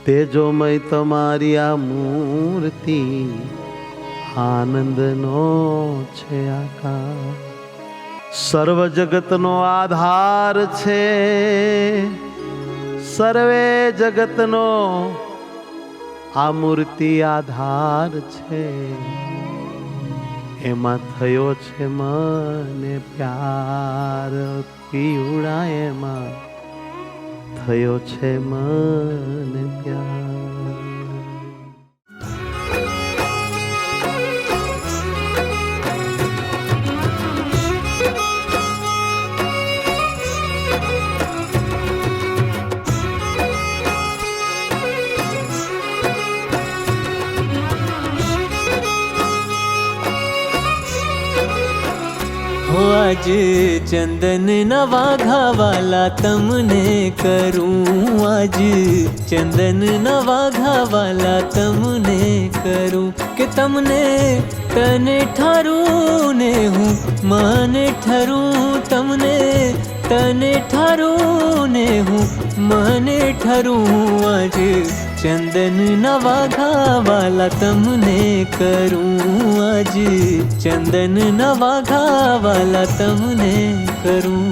તેજોમય તમારી આ મૂર્તિ આનંદનો છે આકાર, સર્વ જગતનો આધાર છે, સર્વે જગતનો આ મૂર્તિ આધાર છે, એમાં થયો છે મને પ્યાર, પીવડા એમાં થયો છે મને પ્યાર. आज चंदन नवा घावाला तमने करूं, आज चंदन नवा घावाला तमने करूं, कि तमने तने ठारूं ने हूँ माने ठरूं, तमने तने ठारूं ने हूँ माने ठरूं, आज चंदन नवा घावाला तमने करूं, आज चंदन नवा घावाला तमने करूं.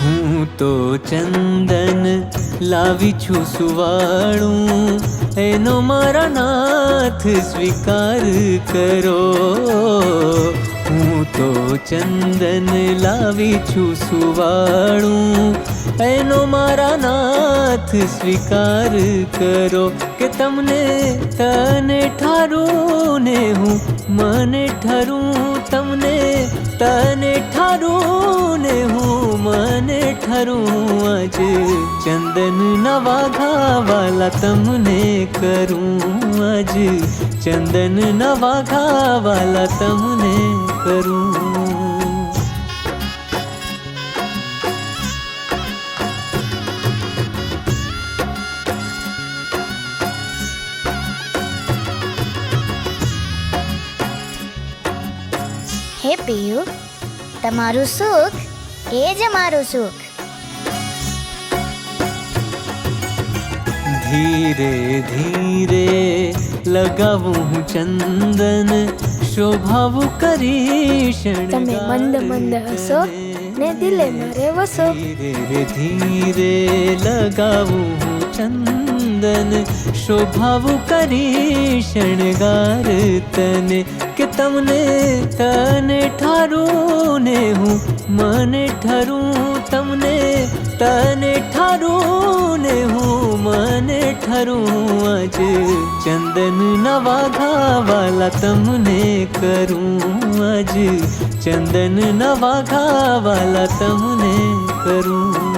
હું તો ચંદન લાવી છું સુવાળું, એનો મારા નાથ સ્વીકાર કરો. હું તો ચંદન લાવી છું સુવાળું, એનો મારા નાથ સ્વીકાર કરો, કે તમને તને ઠારું ને હું મને ઠરું, તમને તને ઠારું ને હું મને ઠરું, આજ ચંદન નવા ઘાવાલા તમને કરું, આજ ચંદન નવા ઘાવાલા તમને કરું. હે પિયુ, તમારું સુખ એ જ અમારું સુખ. ધીરે ધીરે લગાવું હું ચંદન, શોભાવું કરી તમે મંદ મંદ હસો ને દિલે મારે વસો. ધીરે ધીરે લગાવું હું ચંદન, શોભાવું કરી શણગાર તને, કે તમને તને ઠારું ને હું મને ઠરું, તમને તને ઠારું ને હું મને ઠરું, આજ ચંદન નવા ઘાવાલા તમને કરું, આજ ચંદન નવા ઘાવાલા તમને કરું.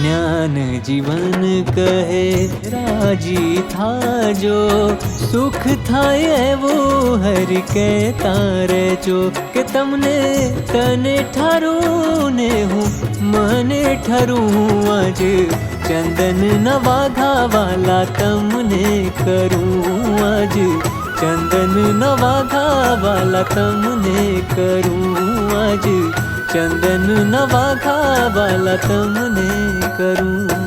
જ્ઞાન જીવન કહે રાજી થાજો, સુખ થાય એવું હરિ કહેતા રહેજો, કે તમને તને ઠારું ને હું મને ઠરું, આજ ચંદન નવા ઘાવાલા તમને કરું, આજ ચંદન નવા ઘાવાલા તમને કરું, આજ ચંદન નવા ઘાવાલા તમને કરું.